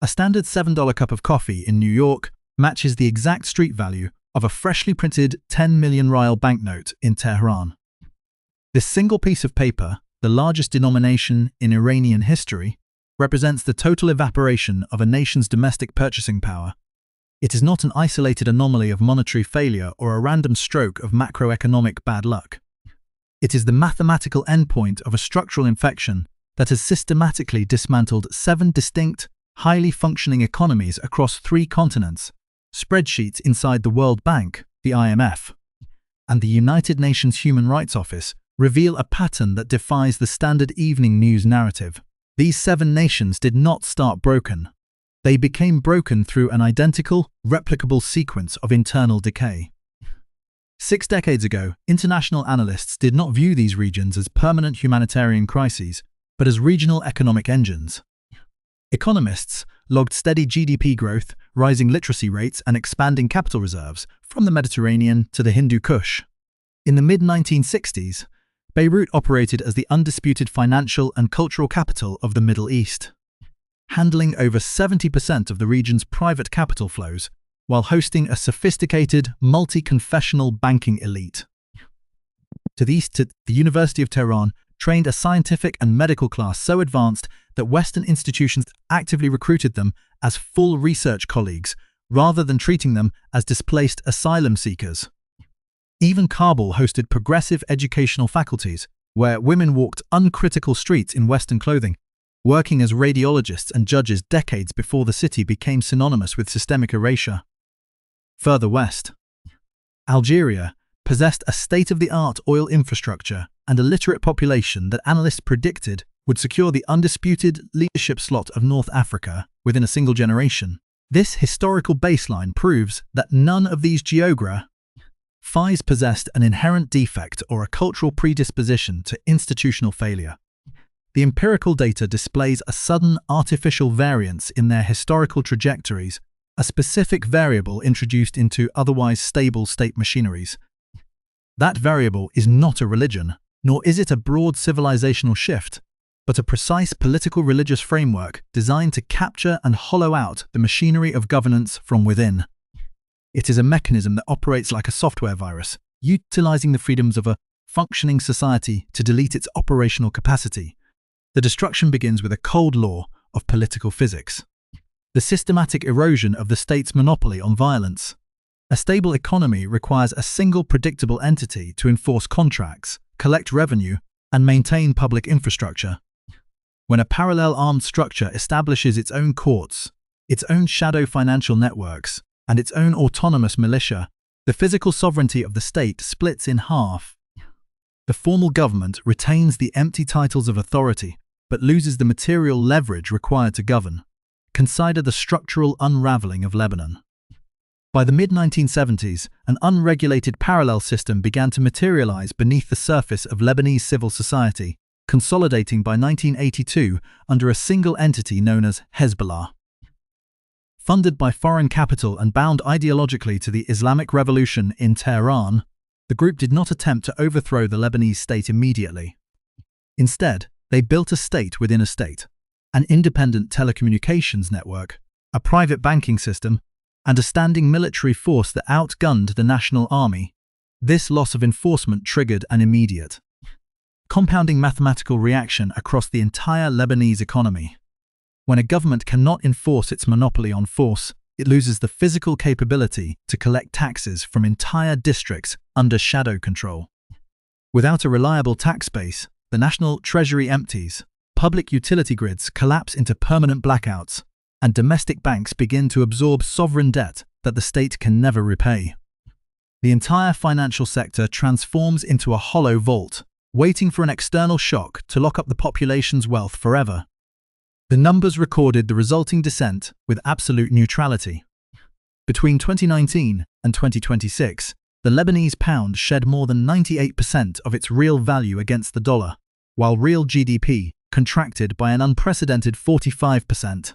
A standard $7 cup of coffee in New York matches the exact street value of a freshly printed 10 million rial banknote in Tehran. This single piece of paper, the largest denomination in Iranian history, represents the total evaporation of a nation's domestic purchasing power. It is not an isolated anomaly of monetary failure or a random stroke of macroeconomic bad luck. It is the mathematical endpoint of a structural infection that has systematically dismantled 7 distinct, highly functioning economies across 3 continents. Spreadsheets inside the World Bank, the IMF, and the United Nations Human Rights Office reveal a pattern that defies the standard evening news narrative. These 7 nations did not start broken. They became broken through an identical, replicable sequence of internal decay. 6 decades ago, international analysts did not view these regions as permanent humanitarian crises, but as regional economic engines. Economists logged steady GDP growth, rising literacy rates, and expanding capital reserves from the Mediterranean to the Hindu Kush. In the mid-1960s, Beirut operated as the undisputed financial and cultural capital of the Middle East, handling over 70% of the region's private capital flows, while hosting a sophisticated, multi-confessional banking elite. To the east, the University of Tehran trained a scientific and medical class so advanced that Western institutions actively recruited them as full research colleagues, rather than treating them as displaced asylum seekers. Even Kabul hosted progressive educational faculties, where women walked uncritical streets in Western clothing, working as radiologists and judges decades before the city became synonymous with systemic erasure. Further west, Algeria possessed a state-of-the-art oil infrastructure and a literate population that analysts predicted would secure the undisputed leadership slot of North Africa within a single generation. This historical baseline proves that none of these geographies possessed an inherent defect or a cultural predisposition to institutional failure. The empirical data displays a sudden artificial variance in their historical trajectories, a specific variable introduced into otherwise stable state machineries. That variable is not a religion, nor is it a broad civilizational shift, but a precise political-religious framework designed to capture and hollow out the machinery of governance from within. It is a mechanism that operates like a software virus, utilizing the freedoms of a functioning society to delete its operational capacity. The destruction begins with a cold law of political physics: the systematic erosion of the state's monopoly on violence. A stable economy requires a single predictable entity to enforce contracts, collect revenue, and maintain public infrastructure. When a parallel armed structure establishes its own courts, its own shadow financial networks, and its own autonomous militia, the physical sovereignty of the state splits in half. The formal government retains the empty titles of authority, but loses the material leverage required to govern. Consider the structural unraveling of Lebanon. By the mid-1970s, an unregulated parallel system began to materialize beneath the surface of Lebanese civil society, consolidating by 1982 under a single entity known as Hezbollah. Funded by foreign capital and bound ideologically to the Islamic Revolution in Tehran, the group did not attempt to overthrow the Lebanese state immediately. Instead, they built a state within a state, an independent telecommunications network, a private banking system, and a standing military force that outgunned the national army. This loss of enforcement triggered an immediate, compounding mathematical reaction across the entire Lebanese economy. When a government cannot enforce its monopoly on force, it loses the physical capability to collect taxes from entire districts under shadow control. Without a reliable tax base, the national treasury empties, public utility grids collapse into permanent blackouts, and domestic banks begin to absorb sovereign debt that the state can never repay. The entire financial sector transforms into a hollow vault, waiting for an external shock to lock up the population's wealth forever. The numbers recorded the resulting descent with absolute neutrality. Between 2019 and 2026, the Lebanese pound shed more than 98% of its real value against the dollar, while real GDP contracted by an unprecedented 45%.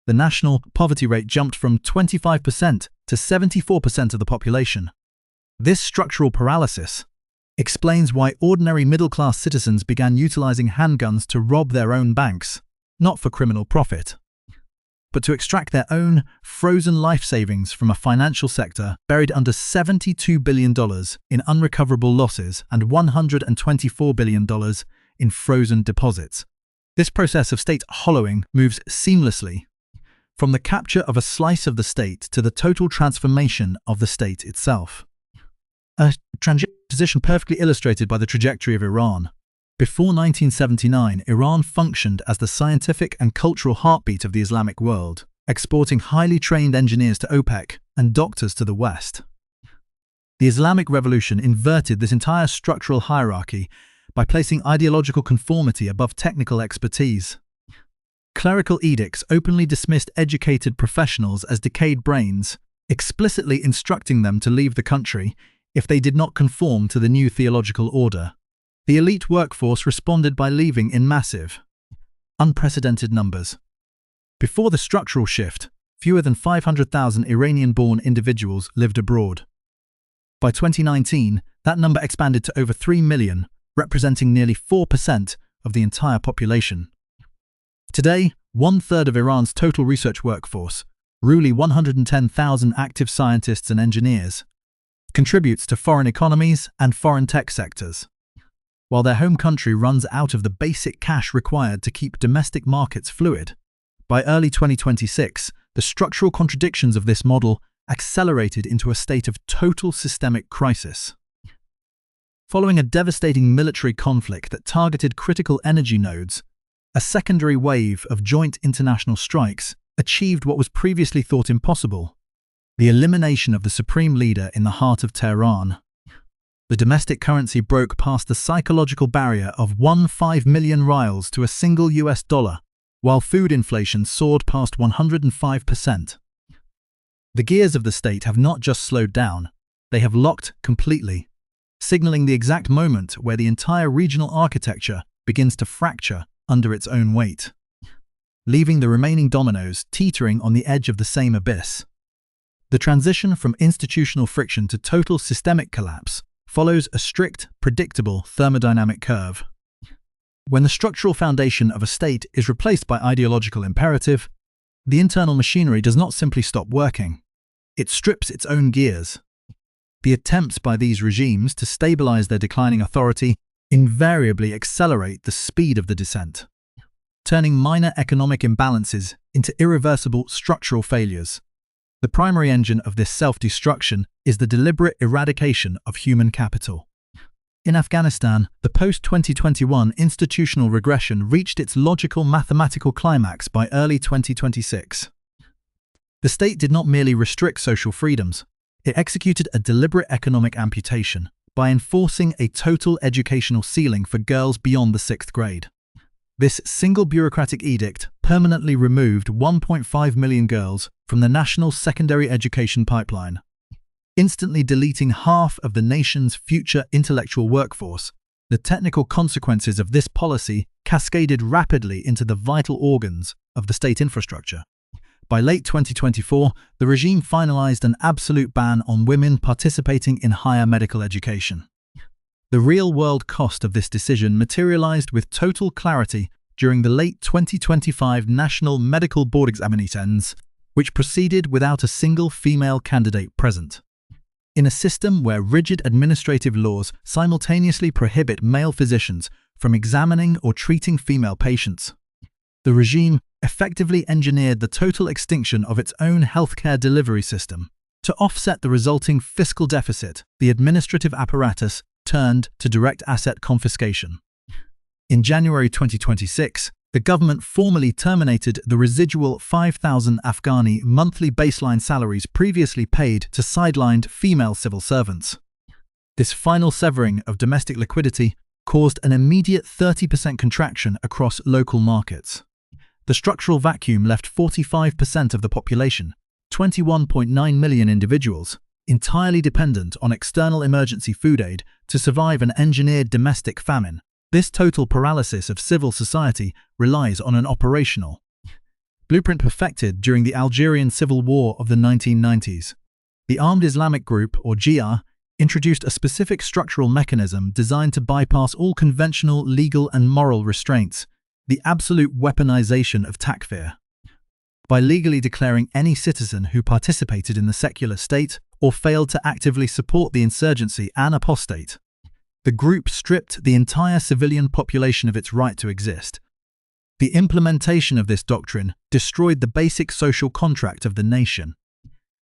The national poverty rate jumped from 25% to 74% of the population. This structural paralysis explains why ordinary middle-class citizens began utilizing handguns to rob their own banks, not for criminal profit, but to extract their own frozen life savings from a financial sector buried under $72 billion in unrecoverable losses and $124 billion in frozen deposits. This process of state hollowing moves seamlessly from the capture of a slice of the state to the total transformation of the state itself. A transition perfectly illustrated by the trajectory of Iran. Before 1979, Iran functioned as the scientific and cultural heartbeat of the Islamic world, exporting highly trained engineers to OPEC and doctors to the West. The Islamic Revolution inverted this entire structural hierarchy by placing ideological conformity above technical expertise. Clerical edicts openly dismissed educated professionals as decayed brains, explicitly instructing them to leave the country if they did not conform to the new theological order. The elite workforce responded by leaving in massive, unprecedented numbers. Before the structural shift, fewer than 500,000 Iranian-born individuals lived abroad. By 2019, that number expanded to over 3 million, representing nearly 4% of the entire population. Today, 1/3 of Iran's total research workforce, roughly 110,000 active scientists and engineers, contributes to foreign economies and foreign tech sectors. While their home country runs out of the basic cash required to keep domestic markets fluid, by early 2026, the structural contradictions of this model accelerated into a state of total systemic crisis. Following a devastating military conflict that targeted critical energy nodes, a secondary wave of joint international strikes achieved what was previously thought impossible: the elimination of the supreme leader in the heart of Tehran. The domestic currency broke past the psychological barrier of 15 million rials to a single US dollar, while food inflation soared past 105%. The gears of the state have not just slowed down, they have locked completely, signaling the exact moment where the entire regional architecture begins to fracture under its own weight, leaving the remaining dominoes teetering on the edge of the same abyss. The transition from institutional friction to total systemic collapse follows a strict, predictable thermodynamic curve. When the structural foundation of a state is replaced by ideological imperative, the internal machinery does not simply stop working. It strips its own gears. The attempts by these regimes to stabilize their declining authority invariably accelerate the speed of the descent, turning minor economic imbalances into irreversible structural failures. The primary engine of this self-destruction is the deliberate eradication of human capital. In Afghanistan, the post-2021 institutional regression reached its logical mathematical climax by early 2026. The state did not merely restrict social freedoms, it executed a deliberate economic amputation by enforcing a total educational ceiling for girls beyond the 6th grade. This single bureaucratic edict permanently removed 1.5 million girls from the national secondary education pipeline, instantly deleting half of the nation's future intellectual workforce. The technical consequences of this policy cascaded rapidly into the vital organs of the state infrastructure. By late 2024, the regime finalized an absolute ban on women participating in higher medical education. The real-world cost of this decision materialized with total clarity during the late 2025 National Medical Board examinations, which proceeded without a single female candidate present. In a system where rigid administrative laws simultaneously prohibit male physicians from examining or treating female patients, the regime effectively engineered the total extinction of its own healthcare delivery system. To offset the resulting fiscal deficit, the administrative apparatus turned to direct asset confiscation. In January 2026, the government formally terminated the residual 5,000 Afghani monthly baseline salaries previously paid to sidelined female civil servants. This final severing of domestic liquidity caused an immediate 30% contraction across local markets. The structural vacuum left 45% of the population, 21.9 million individuals, entirely dependent on external emergency food aid to survive an engineered domestic famine. This total paralysis of civil society relies on an operational blueprint perfected during the Algerian Civil War of the 1990s. The Armed Islamic Group, or Jihad, introduced a specific structural mechanism designed to bypass all conventional legal and moral restraints: the absolute weaponization of takfir. by legally declaring any citizen who participated in the secular state or failed to actively support the insurgency an apostate. The group stripped the entire civilian population of its right to exist. The implementation of this doctrine destroyed the basic social contract of the nation.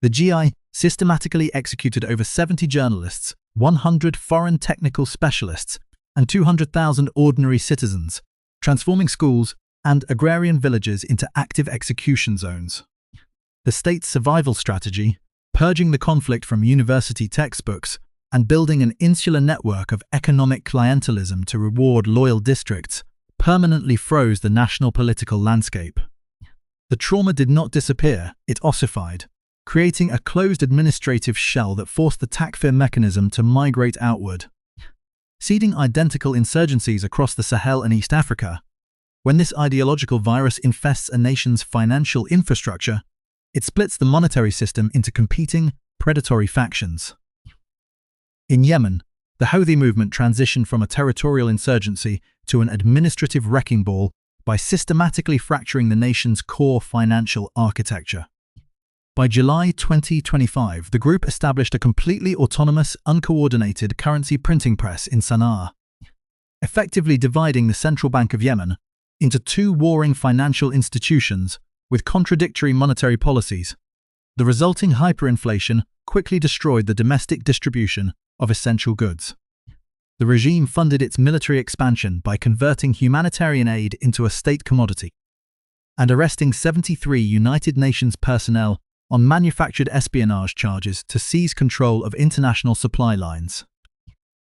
The GI systematically executed over 70 journalists, 100 foreign technical specialists, and 200,000 ordinary citizens, transforming schools and agrarian villages into active execution zones. The state's survival strategy, purging the conflict from university textbooks and building an insular network of economic clientelism to reward loyal districts, permanently froze the national political landscape. The trauma did not disappear, it ossified, creating a closed administrative shell that forced the Takfir mechanism to migrate outward. Seeding identical insurgencies across the Sahel and East Africa, when this ideological virus infests a nation's financial infrastructure, it splits the monetary system into competing, predatory factions. In Yemen, the Houthi movement transitioned from a territorial insurgency to an administrative wrecking ball by systematically fracturing the nation's core financial architecture. By July 2025, the group established a completely autonomous, uncoordinated currency printing press in Sana'a, effectively dividing the Central Bank of Yemen into two warring financial institutions with contradictory monetary policies. The resulting hyperinflation quickly destroyed the domestic distribution of essential goods. The regime funded its military expansion by converting humanitarian aid into a state commodity and arresting 73 United Nations personnel on manufactured espionage charges to seize control of international supply lines.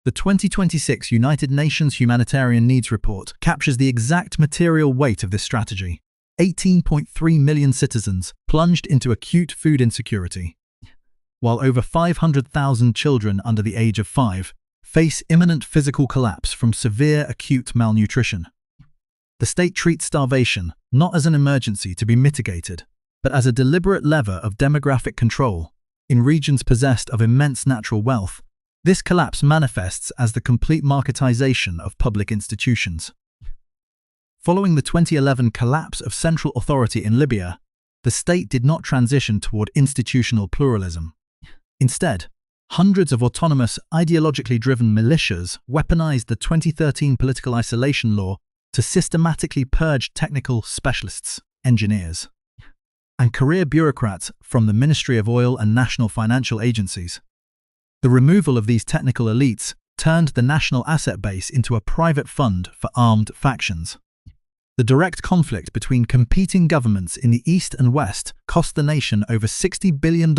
The 2026 United Nations Humanitarian Needs Report captures the exact material weight of this strategy. 18.3 million citizens plunged into acute food insecurity, while over 500,000 children under the age of 5 face imminent physical collapse from severe acute malnutrition. The state treats starvation not as an emergency to be mitigated, but as a deliberate lever of demographic control. In regions possessed of immense natural wealth, this collapse manifests as the complete marketization of public institutions. Following the 2011 collapse of central authority in Libya, the state did not transition toward institutional pluralism. Instead, hundreds of autonomous, ideologically driven militias weaponized the 2013 political isolation law to systematically purge technical specialists, engineers, and career bureaucrats from the Ministry of Oil and national financial agencies. The removal of these technical elites turned the national asset base into a private fund for armed factions. The direct conflict between competing governments in the East and West cost the nation over $60 billion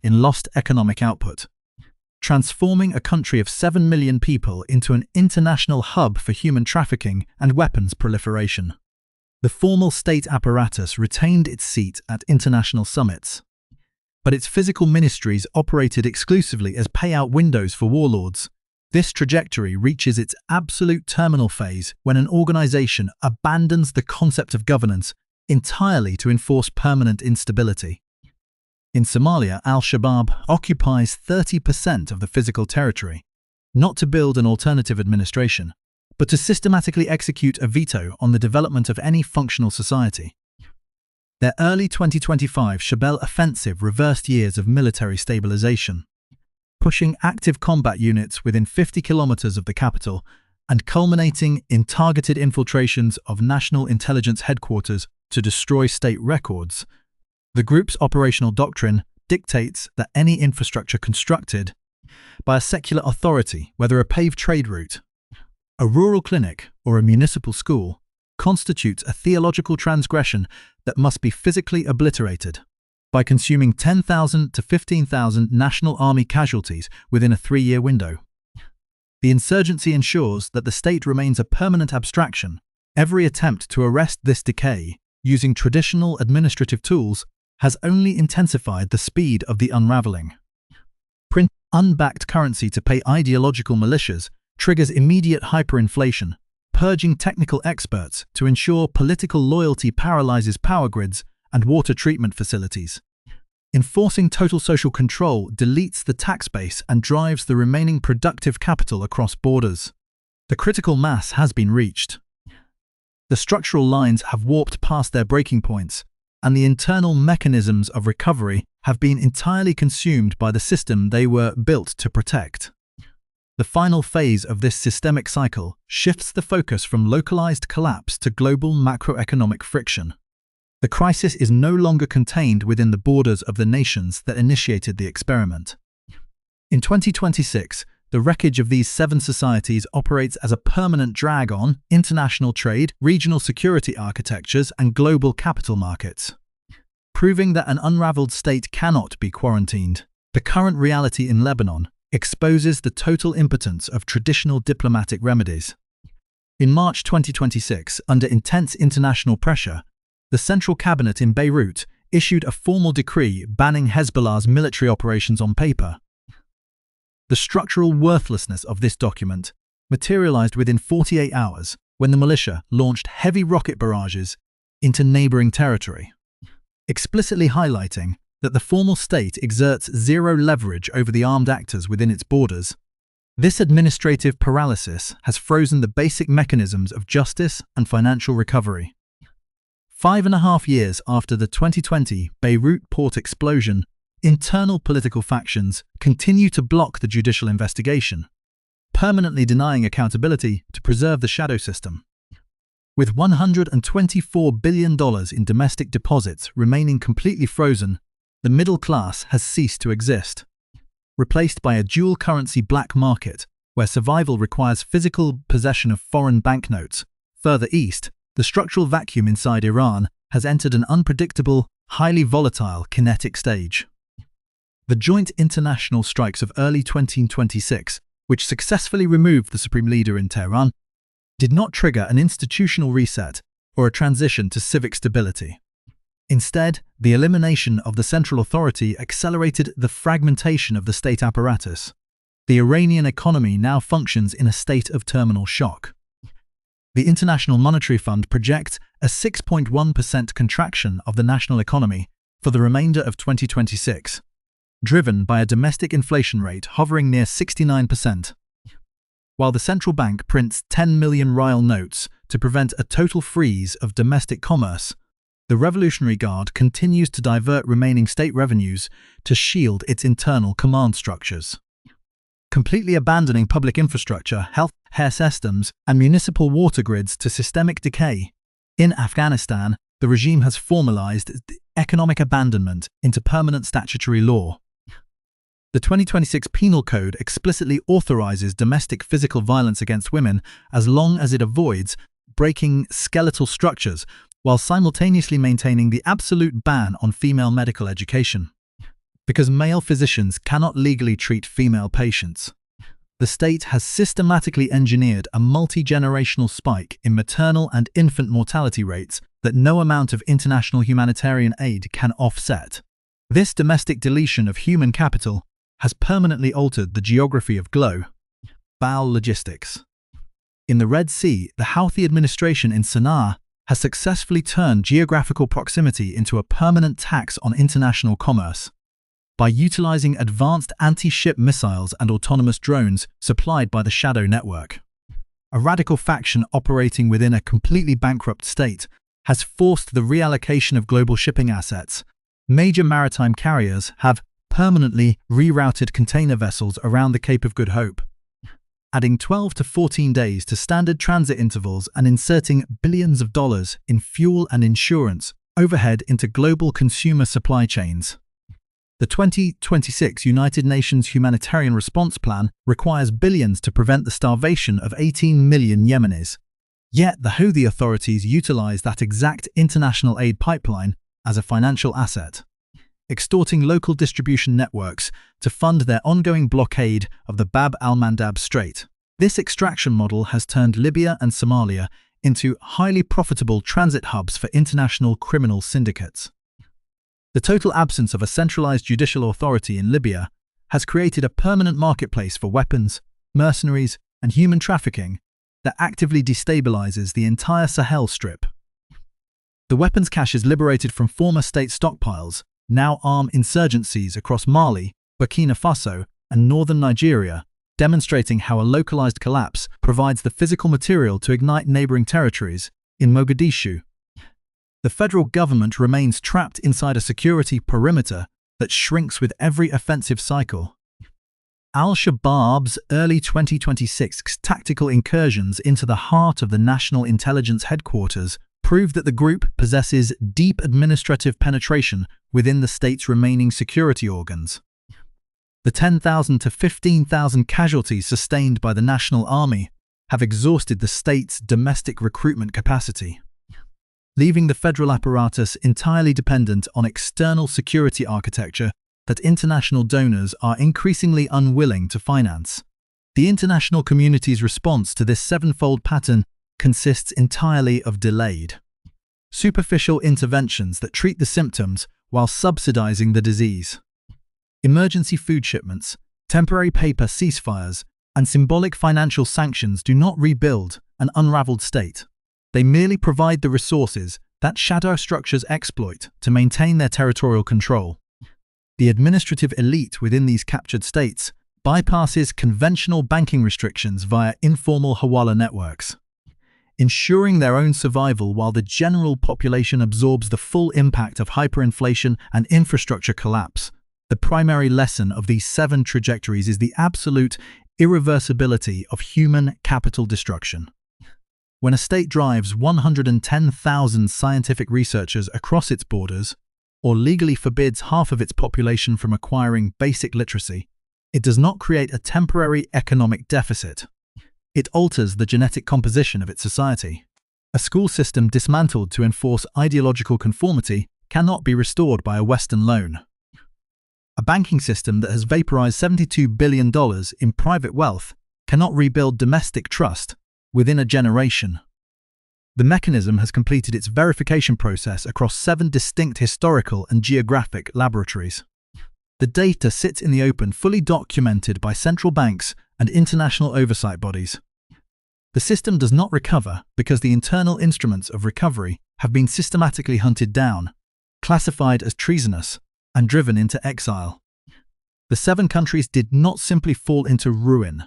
in lost economic output, transforming a country of 7 million people into an international hub for human trafficking and weapons proliferation. The formal state apparatus retained its seat at international summits, but its physical ministries operated exclusively as payout windows for warlords. This trajectory reaches its absolute terminal phase when an organization abandons the concept of governance entirely to enforce permanent instability. In Somalia, al-Shabaab occupies 30% of the physical territory, not to build an alternative administration, but to systematically execute a veto on the development of any functional society. Their early 2025 Shabelle offensive reversed years of military stabilization, pushing active combat units within 50 kilometers of the capital and culminating in targeted infiltrations of national intelligence headquarters to destroy state records. The group's operational doctrine dictates that any infrastructure constructed by a secular authority, whether a paved trade route, a rural clinic, or a municipal school, constitutes a theological transgression that must be physically obliterated by consuming 10,000 to 15,000 National Army casualties within a 3-year window. The insurgency ensures that the state remains a permanent abstraction. Every attempt to arrest this decay using traditional administrative tools has only intensified the speed of the unraveling. Print unbacked currency to pay ideological militias triggers immediate hyperinflation, purging technical experts to ensure political loyalty paralyzes power grids and water treatment facilities. Enforcing total social control deletes the tax base and drives the remaining productive capital across borders. The critical mass has been reached. The structural lines have warped past their breaking points, and the internal mechanisms of recovery have been entirely consumed by the system they were built to protect. The final phase of this systemic cycle shifts the focus from localized collapse to global macroeconomic friction. The crisis is no longer contained within the borders of the nations that initiated the experiment. In 2026, the wreckage of these 7 societies operates as a permanent drag on international trade, regional security architectures, and global capital markets, proving that an unraveled state cannot be quarantined. The current reality in Lebanon exposes the total impotence of traditional diplomatic remedies. In March 2026, under intense international pressure, the Central Cabinet in Beirut issued a formal decree banning Hezbollah's military operations on paper. The structural worthlessness of this document materialized within 48 hours when the militia launched heavy rocket barrages into neighboring territory, explicitly highlighting that the formal state exerts zero leverage over the armed actors within its borders. This administrative paralysis has frozen the basic mechanisms of justice and financial recovery. 5.5 years after the 2020 Beirut port explosion, internal political factions continue to block the judicial investigation, permanently denying accountability to preserve the shadow system. With $124 billion in domestic deposits remaining completely frozen, the middle class has ceased to exist, replaced by a dual-currency black market where survival requires physical possession of foreign banknotes. Further east, the structural vacuum inside Iran has entered an unpredictable, highly volatile kinetic stage. The joint international strikes of early 2026, which successfully removed the supreme leader in Tehran, did not trigger an institutional reset or a transition to civic stability. Instead, the elimination of the central authority accelerated the fragmentation of the state apparatus. The Iranian economy now functions in a state of terminal shock. The International Monetary Fund projects a 6.1% contraction of the national economy for the remainder of 2026, driven by a domestic inflation rate hovering near 69%. While the central bank prints 10 million rial notes to prevent a total freeze of domestic commerce, the Revolutionary Guard continues to divert remaining state revenues to shield its internal command structures. Completely abandoning public infrastructure, health care systems, and municipal water grids to systemic decay. In Afghanistan, the regime has formalized economic abandonment into permanent statutory law. The 2026 Penal Code explicitly authorizes domestic physical violence against women as long as it avoids breaking skeletal structures while simultaneously maintaining the absolute ban on female medical education. Because male physicians cannot legally treat female patients, the state has systematically engineered a multi-generational spike in maternal and infant mortality rates that no amount of international humanitarian aid can offset. This domestic deletion of human capital has permanently altered the geography of global logistics. In the Red Sea, the Houthi administration in Sana'a has successfully turned geographical proximity into a permanent tax on international commerce. By utilizing advanced anti-ship missiles and autonomous drones supplied by the Shadow Network, a radical faction operating within a completely bankrupt state has forced the reallocation of global shipping assets. Major maritime carriers have permanently rerouted container vessels around the Cape of Good Hope, adding 12 to 14 days to standard transit intervals and inserting billions of dollars in fuel and insurance overhead into global consumer supply chains. The 2026 United Nations Humanitarian Response Plan requires billions to prevent the starvation of 18 million Yemenis. Yet the Houthi authorities utilize that exact international aid pipeline as a financial asset, extorting local distribution networks to fund their ongoing blockade of the Bab al-Mandab Strait. This extraction model has turned Libya and Somalia into highly profitable transit hubs for international criminal syndicates. The total absence of a centralized judicial authority in Libya has created a permanent marketplace for weapons, mercenaries, and human trafficking that actively destabilizes the entire Sahel Strip. The weapons caches liberated from former state stockpiles now arm insurgencies across Mali, Burkina Faso, and northern Nigeria, demonstrating how a localized collapse provides the physical material to ignite neighboring territories. In Mogadishu, The federal government remains trapped inside a security perimeter that shrinks with every offensive cycle. Al-Shabaab's early 2026 tactical incursions into the heart of the National Intelligence Headquarters prove that the group possesses deep administrative penetration within the state's remaining security organs. The 10,000 to 15,000 casualties sustained by the National Army have exhausted the state's domestic recruitment capacity, leaving the federal apparatus entirely dependent on external security architecture that international donors are increasingly unwilling to finance. The international community's response to this sevenfold pattern consists entirely of delayed, superficial interventions that treat the symptoms while subsidizing the disease. Emergency food shipments, temporary paper ceasefires, and symbolic financial sanctions do not rebuild an unraveled state. They merely provide the resources that shadow structures exploit to maintain their territorial control. The administrative elite within these captured states bypasses conventional banking restrictions via informal hawala networks, ensuring their own survival while the general population absorbs the full impact of hyperinflation and infrastructure collapse. The primary lesson of these 7 trajectories is the absolute irreversibility of human capital destruction. When a state drives 110,000 scientific researchers across its borders, or legally forbids half of its population from acquiring basic literacy, it does not create a temporary economic deficit. It alters the genetic composition of its society. A school system dismantled to enforce ideological conformity cannot be restored by a Western loan. A banking system that has vaporized $72 billion in private wealth cannot rebuild domestic trust within a generation. The mechanism has completed its verification process across 7 distinct historical and geographic laboratories. The data sits in the open, fully documented by central banks and international oversight bodies. The system does not recover because the internal instruments of recovery have been systematically hunted down, classified as treasonous, and driven into exile. The 7 countries did not simply fall into ruin.